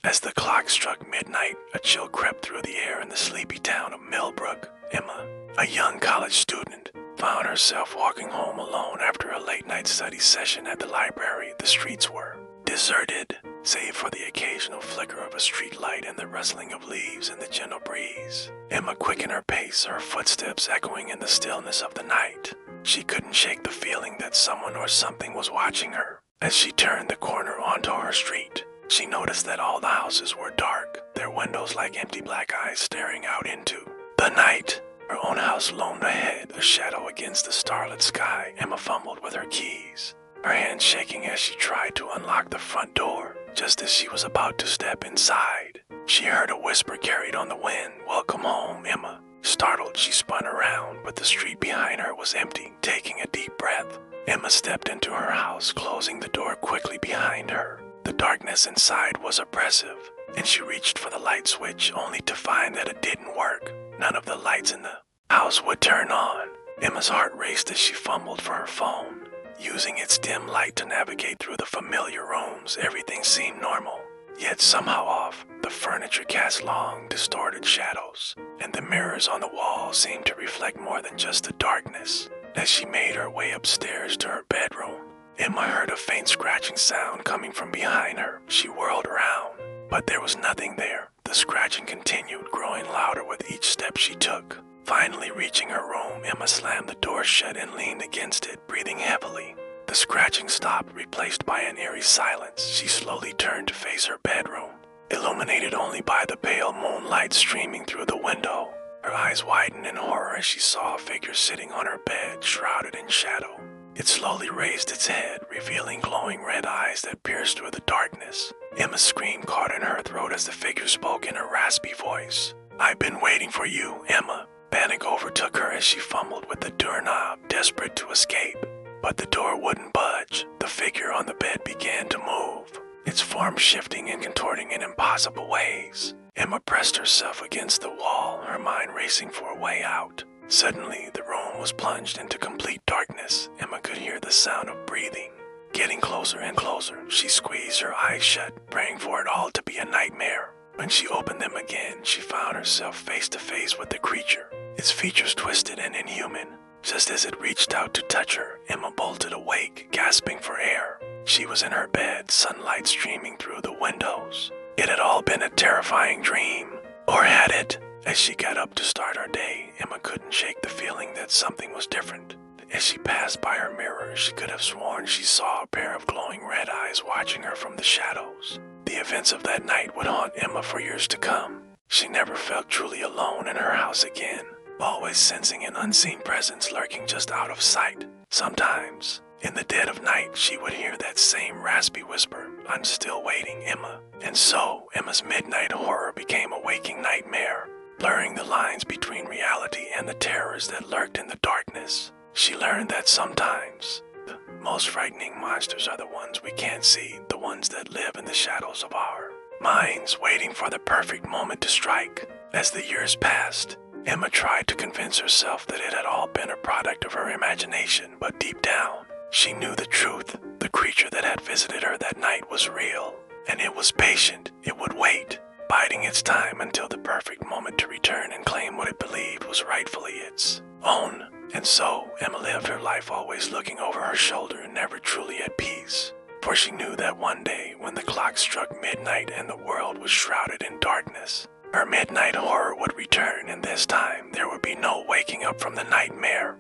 As the clock struck midnight, a chill crept through the air in the sleepy town of Millbrook. Emma, a young college student, found herself walking home alone after a late-night study session at the library. The streets were deserted, save for the occasional flicker of a street light and the rustling of leaves in the gentle breeze. Emma quickened her pace, her footsteps echoing in the stillness of the night. She couldn't shake the feeling that someone or something was watching her. As she turned the corner onto her street, she noticed that all the houses were dark, their windows like empty black eyes staring out into the night. Her own house loomed ahead, a shadow against the starlit sky. Emma fumbled with her keys, her hands shaking as she tried to unlock the front door. Just as she was about to step inside, she heard a whisper carried on the wind. "Welcome home, Emma." Startled, she spun around, but the street behind her was empty. Taking a deep breath, Emma stepped into her house, closing the door quickly behind her. The darkness inside was oppressive, and she reached for the light switch only to find that it didn't work. None of the lights in the house would turn on. Emma's heart raced as she fumbled for her phone. Using its dim light to navigate through the familiar rooms, everything seemed normal, yet somehow off. The furniture cast long, distorted shadows, and the mirrors on the wall seemed to reflect more than just the darkness. As she made her way upstairs to her bedroom, Emma heard a faint scratching sound coming from behind her. She whirled around, but there was nothing there. The scratching continued, growing louder with each step she took. Finally reaching her room, Emma slammed the door shut and leaned against it, breathing heavily. The scratching stopped, replaced by an eerie silence. She slowly turned to face her bedroom, illuminated only by the pale moonlight streaming through the window. Her eyes widened in horror as she saw a figure sitting on her bed, shrouded in shadow. It slowly raised its head, revealing glowing red eyes that pierced through the darkness. Emma's scream caught in her throat as the figure spoke in a raspy voice. "I've been waiting for you, Emma." Panic overtook her as she fumbled with the doorknob, desperate to escape. But the door wouldn't budge. The figure on the bed began to move, its form shifting and contorting in impossible ways. Emma pressed herself against the wall, her mind racing for a way out. Suddenly, the room was plunged into complete darkness. Emma could hear the sound of breathing. Getting closer and closer, she squeezed her eyes shut, praying for it all to be a nightmare. When she opened them again, she found herself face to face with the creature, its features twisted and inhuman. Just as it reached out to touch her, Emma bolted awake, gasping for air. She was in her bed, sunlight streaming through the windows. It had all been a terrifying dream. Or had it? As she got up to start her day, Emma couldn't shake the feeling that something was different. As she passed by her mirror, she could have sworn she saw a pair of glowing red eyes watching her from the shadows. The events of that night would haunt Emma for years to come. She never felt truly alone in her house again, always sensing an unseen presence lurking just out of sight. Sometimes, in the dead of night, she would hear that same raspy whisper, "I'm still waiting, Emma." And so, Emma's midnight horror became a waking nightmare, blurring the lines between reality and the terrors that lurked in the darkness. She learned that sometimes, the most frightening monsters are the ones we can't see, the ones that live in the shadows of our minds, waiting for the perfect moment to strike. As the years passed, Emma tried to convince herself that it had all been a product of her imagination, but deep down, she knew the truth. The creature that had visited her that night was real, and it was patient. It would wait, biding its time until the perfect moment to return and claim what it believed was rightfully its own. And so, Emma lived her life always looking over her shoulder and never truly at peace. For she knew that one day, when the clock struck midnight and the world was shrouded in darkness, her midnight horror would return, and this time there would be no waking up from the nightmare.